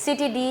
CTD,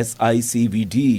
SICVD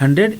100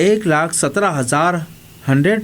1,17,100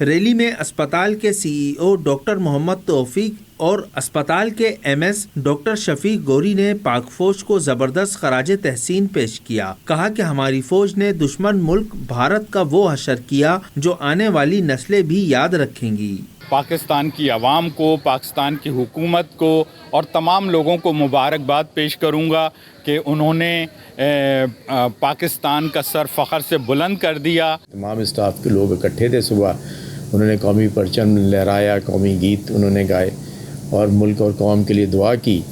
rally میں اسپتال کے CEO ڈاکٹر محمد توفیق اور اسپتال کے MS ڈاکٹر شفیق گوری نے پاک فوج کو زبردست خراج تحسین پیش کیا. کہا کہ ہماری فوج نے دشمن ملک بھارت کا وہ حشر کیا جو آنے والی نسلیں بھی یاد رکھیں گی. پاکستان کی عوام کو، پاکستان کی حکومت کو اور تمام لوگوں کو مبارکباد پیش کروں گا کہ انہوں نے پاکستان کا سر فخر سے بلند کر دیا. تمام اسٹاف کے لوگ اکٹھے تھے صبح، انہوں نے قومی پرچم لہرایا، قومی گیت انہوں نے گائے اور ملک اور قوم کے لیے دعا کی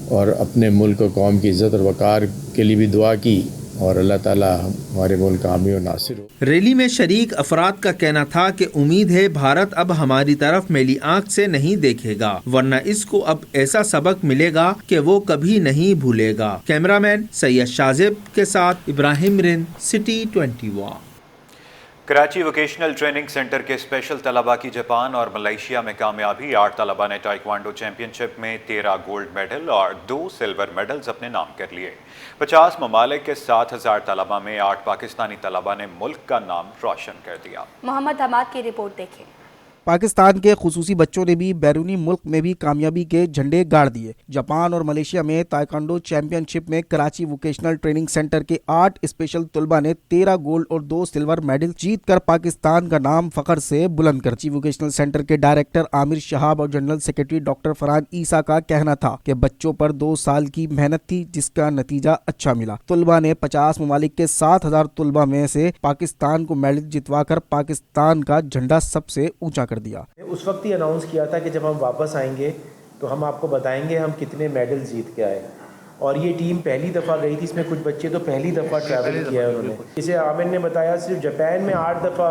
اور اپنے ملک اور قوم کی عزت اور وقار کے لیے بھی دعا کی اور اللہ تعالیٰ ہمارے ملک کا حامی و ناصر ہو. ریلی میں شریک افراد کا کہنا تھا کہ امید ہے بھارت اب ہماری طرف میلی آنکھ سے نہیں دیکھے گا، ورنہ اس کو اب ایسا سبق ملے گا کہ وہ کبھی نہیں بھولے گا. کیمرامین سید شاذب کے ساتھ Ibrahim Rind, city 21. Karachi vocational training centre کے اسپیشل طلباء کی جاپان اور ملائیشیا میں کامیابی. 8 طلباء نے ٹائیکوانڈو چیمپئن شپ میں 13 گولڈ میڈل اور 2 سلور میڈلز اپنے نام کر لیے. 50 ممالک کے 7000 طلباء میں 8 پاکستانی طلباء نے ملک کا نام روشن کر دیا. محمد حماد کی رپورٹ دیکھیں. پاکستان کے خصوصی بچوں نے بھی بیرونی ملک میں بھی کامیابی کے جھنڈے گاڑ دیے. جاپان اور ملیشیا میں تائیکوانڈو چیمپئن شپ میں کراچی ووکیشنل ٹریننگ سینٹر کے 8 اسپیشل طلباء نے 13 گولڈ اور 2 سلور میڈل جیت کر پاکستان کا نام فخر سے بلند کر. کراچی ووکیشنل سینٹر کے ڈائریکٹر عامر شہاب اور جنرل سیکرٹری ڈاکٹر فرحان عیسیٰ کا کہنا تھا کہ بچوں پر 2 سال کی محنت تھی جس کا نتیجہ اچھا ملا. طلباء نے 50 ممالک کے 7000 طلباء میں سے پاکستان کو میڈل جتوا کر پاکستان کا جھنڈا سب سے اونچا کر دیا. اس وقت ہی اناؤنس کیا تھا کہ جب ہم واپس آئیں گے تو ہم آپ کو بتائیں گے ہم کتنے میڈل جیت کے آئے. اور یہ ٹیم پہلی دفعہ گئی تھی، اس میں کچھ بچے تو پہلی دفعہ ٹریول کیا ہے انہوں نے. جسے عامر نے بتایا صرف جاپان میں 8 دفعہ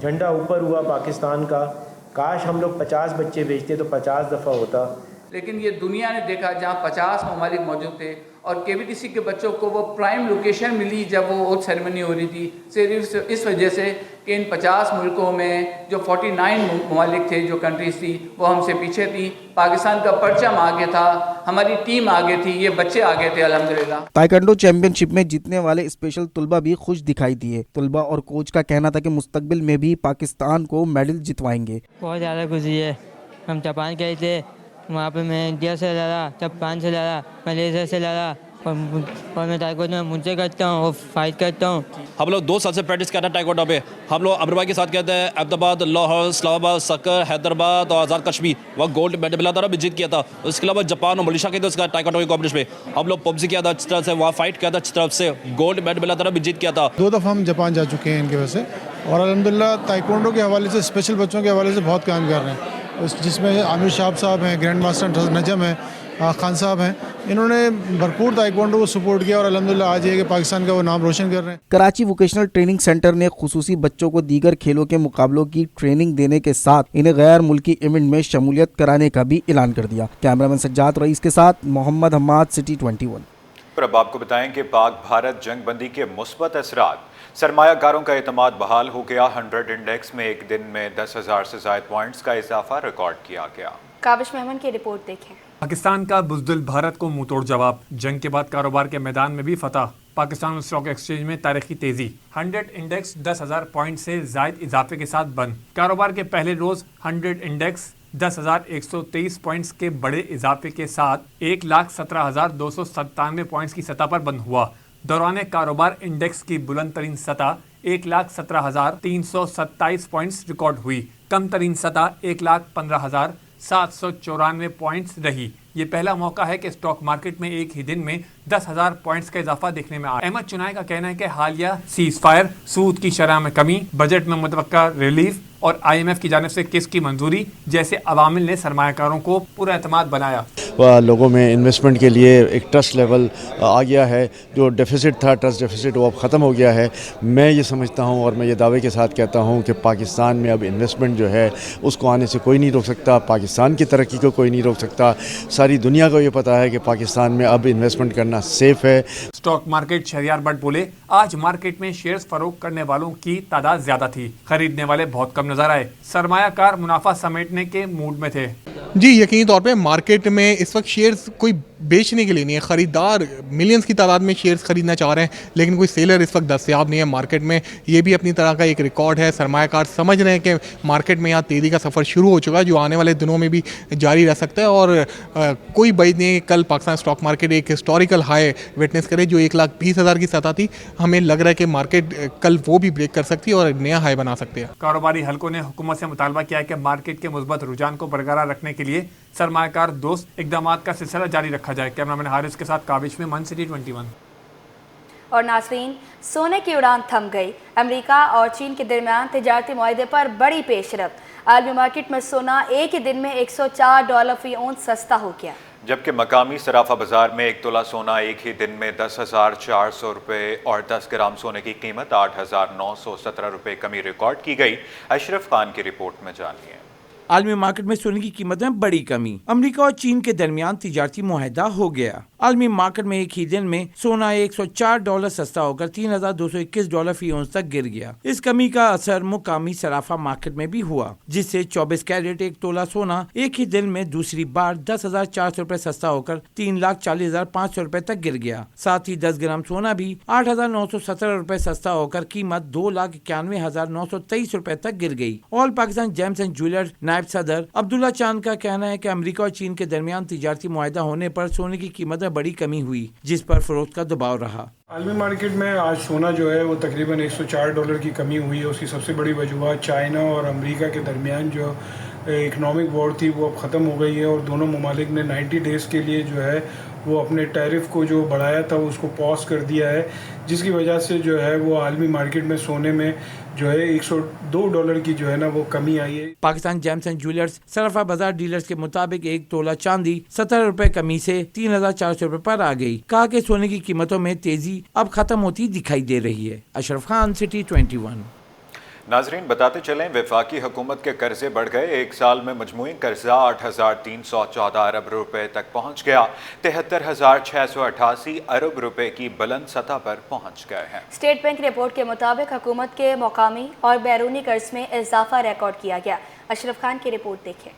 جھنڈا اوپر ہوا پاکستان کا. کاش ہم لوگ 50 بچے بھیجتے تو 50 دفعہ ہوتا. لیکن یہ دنیا نے دیکھا جہاں 50 ممالک موجود تھے اور KVTC کے بچوں کو وہ پرائم لوکیشن ملی جب وہ اوتھ سیریمنی ہو رہی تھی، صرف اس وجہ سے کہ ان 50 ملکوں میں جو 49 ممالک تھے، جو کنٹریز تھی، وہ ہم سے پیچھے تھی. پاکستان کا پرچم آگے تھا، ہماری ٹیم آگے تھی، یہ بچے آگے تھے الحمدللہ. تائیکوانڈو چیمپئن شپ میں جیتنے والے اسپیشل طلباء بھی خوش دکھائی دیے. طلباء اور کوچ کا کہنا تھا کہ مستقبل میں بھی پاکستان کو میڈل جتوائیں گے. بہت زیادہ خوشی ہے. ہم جاپان گئے تھے، وہاں پہ میں انڈیا سے لڑا، جاپان سے لڑا، ملیشیا سے لڑا اور میں تائیکوانڈو میں مجھ سے کرتا ہوں اور فائٹ کرتا ہوں. ہم لوگ 2 سال سے پریکٹس کرتے ہیں ٹائیکوانڈو پہ. ہم لوگ امر بھائی کے ساتھ کہتے ہیں احمد آباد، لاہور، اسلام آباد، سکر، حیدرآباد اور آزاد کشمیر. وہاں گولڈ میڈل ملا تھا، بھی جیت کیا تھا. اس کے علاوہ جاپان اور ملیشیا کے تھے اس کا ٹائیکوانڈو کے کمپٹیشن پہ. ہم لوگ پبجی کیا تھا اچھی طرح سے، وہاں فائٹ کیا تھا اچھی طرح سے، گولڈ میڈل ملا تھا، بھی جیت کیا تھا. 2 دفعہ ہم جاپان جا چکے ہیں ان کی وجہ سے اور الحمدللہ تائیکوانڈو کے حوالے سے اسپیشل بچوں کے حوالے سے بہت کام کر رہے ہیں، جس میں عامر شہاب صاحب ہیں، گرینڈ ماسٹر نجم ہیں، خان صاحب ہیں. انہوں نے بھرپور تائیکوانڈو کو سپورٹ کیا اور الحمدللہ آج یہ کہ پاکستان کا وہ نام روشن کر رہے ہیں. کراچی ووکیشنل ٹریننگ سینٹر نے خصوصی بچوں کو دیگر کھیلوں کے مقابلوں کی ٹریننگ دینے کے ساتھ انہیں غیر ملکی ایونٹ میں شمولیت کرانے کا بھی اعلان کر دیا. کیمرامین سجاد رئیس کے ساتھ محمد حماد، سٹی 21. پر اب آپ کو بتائیں کہ پاک بھارت جنگ بندی کے مثبت اثرات. سرمایہ کاروں کا اعتماد بحال ہو گیا. 100 انڈیکس میں ایک دن میں 10,000 سے زائد پوائنٹس کا اضافہ ریکارڈ کیا گیا. کاوش محمد کی رپورٹ دیکھیں. پاکستان کا بزدل بھارت کو منہ توڑ جواب. جنگ کے بعد کاروبار کے میدان میں بھی فتح. پاکستان اسٹاک ایکسچینج میں تاریخی تیزی. 100 انڈیکس 10,000 پوائنٹ سے زائد اضافے کے ساتھ بند. کاروبار کے پہلے روز 100 انڈیکس 10,123 پوائنٹس کے بڑے اضافے کے ساتھ 1,17,297 پوائنٹس کی سطح پر بند ہوا. دوران کاروبار انڈیکس کی بلند ترین سطح 1,17,327 پوائنٹس ریکارڈ ہوئی. کم ترین سطح 1,15,794 پوائنٹس رہی. یہ پہلا موقع ہے کہ اسٹاک مارکیٹ میں ایک ہی دن میں 10,000 پوائنٹس کا اضافہ دیکھنے میں آیا. احمد چنائے کا کہنا ہے کہ حالیہ سیز فائر، سود کی شرح میں کمی، بجٹ میں متوقع ریلیف اور IMF کی جانب سے قسط کی منظوری جیسے عوامل نے سرمایہ کاروں کو پورا اعتماد بنایا. لوگوں میں انویسٹمنٹ کے لیے ایک ٹرسٹ لیول آ گیا ہے. جو ڈیفیسٹ تھا، ٹرسٹ ڈیفیسٹ، وہ اب ختم ہو گیا ہے. میں یہ سمجھتا ہوں اور میں یہ دعوے کے ساتھ کہتا ہوں کہ پاکستان میں اب انویسٹمنٹ جو ہے اس کو آنے سے کوئی نہیں روک سکتا. پاکستان کی ترقی کو کوئی نہیں روک سکتا. ساری دنیا کو یہ پتہ ہے کہ پاکستان میں اب انویسٹمنٹ کرنا سیف ہے. اسٹاک مارکیٹ شہریار بٹ بولے آج مارکیٹ میں شیئرز فروخت کرنے والوں کی تعداد زیادہ تھی، خریدنے والے بہت کم نظر آئے. سرمایہ کار منافع سمیٹنے کے موڈ میں تھے. جی یقینی طور پہ مارکیٹ میں اس وقت شیئرز کوئی بیچنے کے لیے نہیں ہے. خریدار ملینز کی تعداد میں شیئرز خریدنا چاہ رہے ہیں لیکن کوئی سیلر اس وقت دستیاب نہیں ہے مارکیٹ میں. یہ بھی اپنی طرح کا ایک ریکارڈ ہے. سرمایہ کار سمجھ رہے ہیں کہ مارکیٹ میں یہاں تیزی کا سفر شروع ہو چکا ہے جو آنے والے دنوں میں بھی جاری رہ سکتا ہے, اور کوئی بعید نہیں ہے کہ کل پاکستان اسٹاک مارکیٹ ایک ہسٹوریکل ہائی وٹنس کرے جو 1,20,000 کی سطح تھی. ہمیں لگ رہا ہے کہ مارکیٹ کل وہ بھی بریک کر سکتی ہے اور نیا ہائی بنا سکتے ہیں. کاروباری حلقوں نے حکومت سے مطالبہ کیا ہے کہ مارکیٹ کے مثبت رجحان کو برقرار رکھنے کے لیے سرمایہ کار دوست اقدامات کا سلسلہ جاری رکھا جائے. کیمرامین حارث کے ساتھ کابش میں من سٹی 21. اور ناظرین, سونے کی اڑان تھم گئی. امریکہ اور چین کے درمیان تجارتی معاہدے پر بڑی پیش رفت. عالمی مارکیٹ میں سونا ایک ہی دن میں $104 فی اونس سستا ہو گیا, جبکہ مقامی صرافہ بازار میں 1 تولہ سونا ایک ہی دن میں $10,400 اور 10 گرام سونے کی قیمت $8,917 کمی ریکارڈ کی گئی. اشرف خان کی رپورٹ میں جانیے. عالمی مارکیٹ میں سونے کی قیمت میں بڑی کمی. امریکہ اور چین کے درمیان تجارتی معاہدہ ہو گیا. عالمی مارکیٹ میں ایک ہی دن میں سونا $104 سستا ہو کر $3,221 فی اونس تک گر گیا. اس کمی کا اثر مقامی صرافہ مارکیٹ میں بھی ہوا, جس سے 24 کیرٹ 1 تولہ سونا ایک ہی دن میں دوسری بار $10,400 سستا ہو کر $3,40,500 تک گر گیا. ساتھ ہی 10 گرام سونا بھی $8,917 سستا ہو کر قیمت $2,91,923 تک گر گئی. آل پاکستان جیمز اینڈ جویلرز نائب صدر عبداللہ چاند کا کہنا ہے کہ امریکہ اور چین کے درمیان تجارتی معاہدہ ہونے پر سونے کی قیمت میں بڑی کمی ہوئی, جس پر فروخت کا دباؤ رہا. عالمی مارکیٹ میں آج سونا جو ہے وہ تقریباً $104 کی کمی ہوئی ہے. اس کی سب سے بڑی وجوہات چائنا اور امریکہ کے درمیان جو اکنامک وار تھی وہ اب ختم ہو گئی ہے, اور دونوں ممالک نے 90 ڈیز کے لیے جو ہے وہ اپنے ٹیرف کو جو بڑھایا تھا اس کو پاز کر دیا ہے, جس کی وجہ سے جو ہے وہ عالمی مارکیٹ میں سونے میں جو ہے $102 کی جو ہے نا وہ کمی آئی ہے. پاکستان جیمز اینڈ جویلرز صرافہ بازار ڈیلرز کے مطابق 1 تولہ چاندی $70 کمی سے $3,400 پر آ گئی. کہا کہ سونے کی قیمتوں میں تیزی اب ختم ہوتی دکھائی دے رہی ہے. اشرف خان, سٹی 21. ناظرین بتاتے چلیں, وفاقی حکومت کے قرضے بڑھ گئے. ایک سال میں مجموعی قرضہ $8,314 ارب تک پہنچ گیا. $73,688 ارب کی بلند سطح پر پہنچ گئے ہیں. اسٹیٹ بینک رپورٹ کے مطابق حکومت کے مقامی اور بیرونی قرض میں اضافہ ریکارڈ کیا گیا. اشرف خان کی رپورٹ دیکھیں.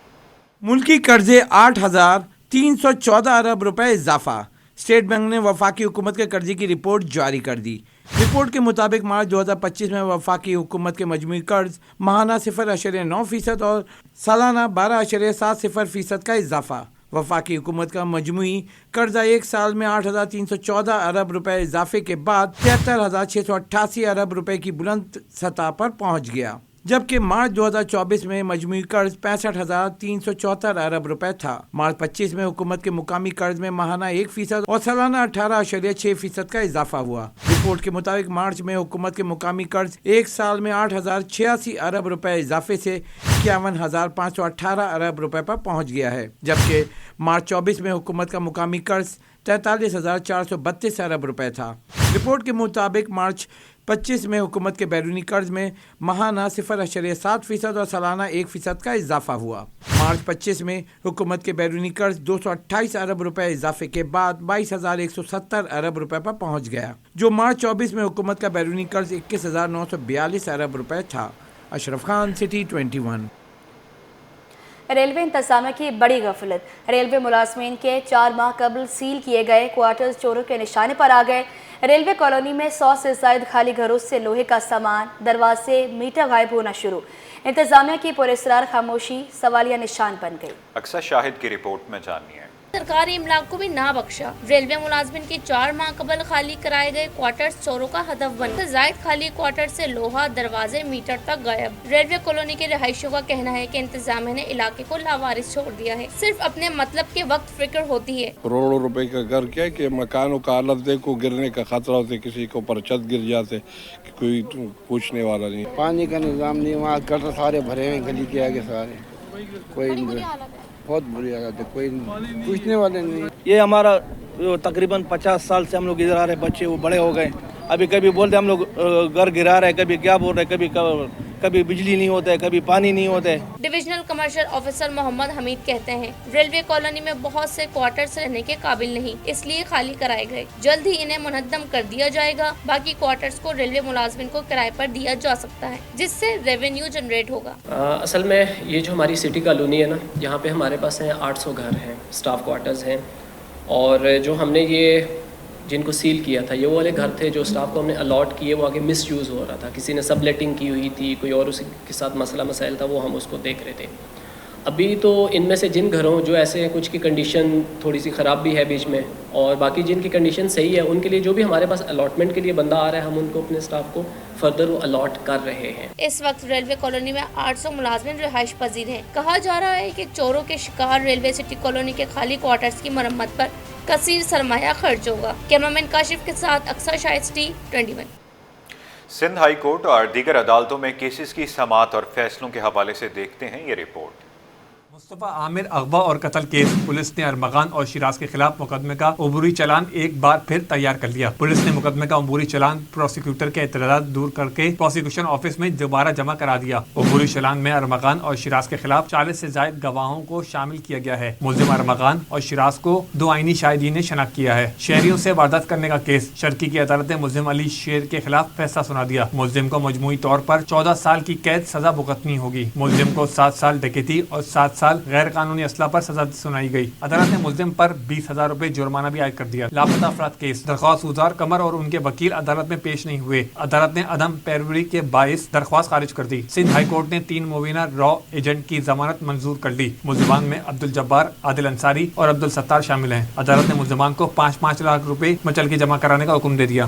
ملکی قرضے $8,314 ارب اضافہ. اسٹیٹ بینک نے وفاقی حکومت کے قرضے کی رپورٹ جاری کر دی. رپورٹ کے مطابق مارچ 2025 میں وفاقی حکومت کے مجموعی قرض ماہانہ 0.9% اور سالانہ 12.70% کا اضافہ. وفاقی حکومت کا مجموعی قرضہ ایک سال میں $8,314 ارب اضافے کے بعد $73,688 ارب کی بلند سطح پر پہنچ گیا, جبکہ مارچ 2024 میں مجموعی قرض $65,374 ارب تھا. مارچ 25 میں حکومت کے مقامی قرض میں ماہانہ 1% اور سالانہ 18.6% کا اضافہ ہوا. رپورٹ کے مطابق مارچ میں حکومت کے مقامی قرض ایک سال میں $8,086 ارب اضافے سے $51,518 ارب پر پہنچ گیا ہے, جبکہ مارچ 24 میں حکومت کا مقامی قرض $43,432 ارب تھا. رپورٹ کے مطابق مارچ 25 میں حکومت کے بیرونی قرض میں ماہانہ 0.7% اور سالانہ 1% کا اضافہ ہوا. مارچ 25 میں حکومت کے بیرونی قرض $228 ارب اضافے کے بعد $22,170 ارب پر پہنچ گیا, جو مارچ 24 میں حکومت کا بیرونی قرض $21,942 ارب تھا. اشرف خان, سٹی 21. ریلوے انتظامیہ کی بڑی غفلت. ریلوے ملازمین کے 4 ماہ قبل سیل کیے گئے کوارٹرز چوروں کے نشانے پر آ گئے. ریلوے کالونی میں 100 سے زائد خالی گھروں سے لوہے کا سامان, دروازے, میٹر غائب ہونا شروع. انتظامیہ کی پراسرار خاموشی سوالیہ نشان بن گئی. اکثر شاہد کی رپورٹ میں جانیے. سرکاری املاک کو بھی نہ بخشا. ریلوے ملازمین کے 4 ماہ قبل خالی کرائے گئے کوارٹرز چوروں کا ہدف بن گئے. زائد خالی کوارٹر سے لوہا, دروازے, میٹر تک غائب. ریلوے کالونی کے رہائشیوں کا کہنا ہے کہ انتظامیہ نے علاقے کو لاوارث چھوڑ دیا ہے. صرف اپنے مطلب کے وقت فکر ہوتی ہے. کروڑوں روپے کا گھر کیا کہ مکانوں کا حالت دیکھو, گرنے کا خطرہ ہوتے, کسی کو پر چھت گر جاتے, کوئی پوچھنے والا نہیں. پانی کا نظام نہیں, وہاں گٹر سارے بھرے ہیں گلی کے آگے سارے, کوئی بہت بری حالت ہے, کوئی پوچھنے والے نہیں. یہ ہمارا تقریباً 50 سال سے ہم لوگ ادھر آ رہے, بچے وہ بڑے ہو گئے. ابھی کبھی بولتے ہم لوگ گھر گرا رہے, کبھی کیا بول رہے, کبھی بجلی نہیں ہوتا ہے, کبھی پانی نہیں ہوتا ہے. ڈویژنل کمرشل آفیسر محمد حمید کہتے ہیں ریلوے کالونی میں بہت سے کوارٹرز رہنے کے قابل نہیں, اس لیے خالی کرائے گئے. جلد ہی انہیں منہدم کر دیا جائے گا. باقی کوارٹرز کو ریلوے ملازمین کو کرائے پر دیا جا سکتا ہے, جس سے ریونیو جنریٹ ہوگا. اصل میں یہ جو ہماری سٹی کالونی ہے نا, یہاں پہ ہمارے پاس ہیں 800 گھر ہیں, سٹاف کوارٹرز ہیں, اور جو ہم نے یہ جن کو سیل کیا تھا یہ وہ والے گھر تھے جو اسٹاف کو ہم نے الاٹ کیے، وہ آگے مس یوز ہو رہا تھا، کسی نے سب لیٹنگ کی ہوئی تھی، کوئی اور اس کے ساتھ مسئلہ مسائل تھا، وہ ہم اس کو دیکھ رہے تھے۔ ابھی تو ان میں سے جن گھروں جو ایسے ہیں کچھ کی کنڈیشن تھوڑی سی خراب بھی ہے بیچ میں، اور باقی جن کی کنڈیشن صحیح ہے ان کے لیے جو بھی ہمارے پاس الاٹمنٹ کے لیے بندہ آ رہا ہے ہم ان کو اپنے اسٹاف کو فردر الاٹ کر رہے ہیں۔ اس وقت ریلوے کالونی میں 800 ملازمین رہائش پذیر ہیں۔ کہا جا رہا ہے کہ چوروں کے شکار ریلوے سٹی کالونی کے خالی کوارٹرز کی مرمت پر کثیر سرمایہ خرچ ہوگا۔ کیمرامین کاشف کے ساتھ اکثر شاہد ٹی 21۔ سندھ ہائی کورٹ اور دیگر عدالتوں میں کیسز کی سماعت اور فیصلوں کے حوالے سے دیکھتے ہیں یہ رپورٹ۔ مصطفیٰ عامر اغوا اور قتل کیس، پولیس نے ارمغان اور شیراز کے خلاف مقدمے کا عبوری چالان ایک بار پھر تیار کر لیا۔ پولیس نے مقدمے کا عبوری چالان پروسیکیوٹر کے اعتراضات دور کر کے پروسیکیوشن آفس میں دوبارہ جمع کرا دیا۔ عبوری چالان میں ارمغان اور شیراز کے خلاف 40 سے زائد گواہوں کو شامل کیا گیا ہے۔ ملزم ارمغان اور شیراز کو 2 آئینی شاہدین نے شناخت کیا ہے۔ شہریوں سے واردات کرنے کا کیس، شرکی کی عدالت نے ملزم علی شیر کے خلاف فیصلہ سنا دیا۔ ملزم کو مجموعی طور پر 14 سال کی قید سزا بھگتنی ہوگی۔ ملزم کو 7 سال ڈکیتی اور 7 سال غیر قانونی اسلحہ پر سزا سنائی گئی۔ عدالت نے ملزم پر 20,000 روپے جرمانہ بھی عائد کر دیا۔ لاپتہ افراد کیس، درخواست گزار قمر اور ان کے وکیل عدالت میں پیش نہیں ہوئے۔ عدالت نے عدم پیروی کے باعث درخواست خارج کر دی۔ سندھ ہائی کورٹ نے 3 مبینہ را ایجنٹ کی ضمانت منظور کر لی۔ ملزمان میں عبدالجبار، عادل انصاری اور عبدالستار شامل ہیں۔ عدالت نے ملزمان کو 5-5 لاکھ روپے مچل کے جمع کرانے کا حکم دے دیا۔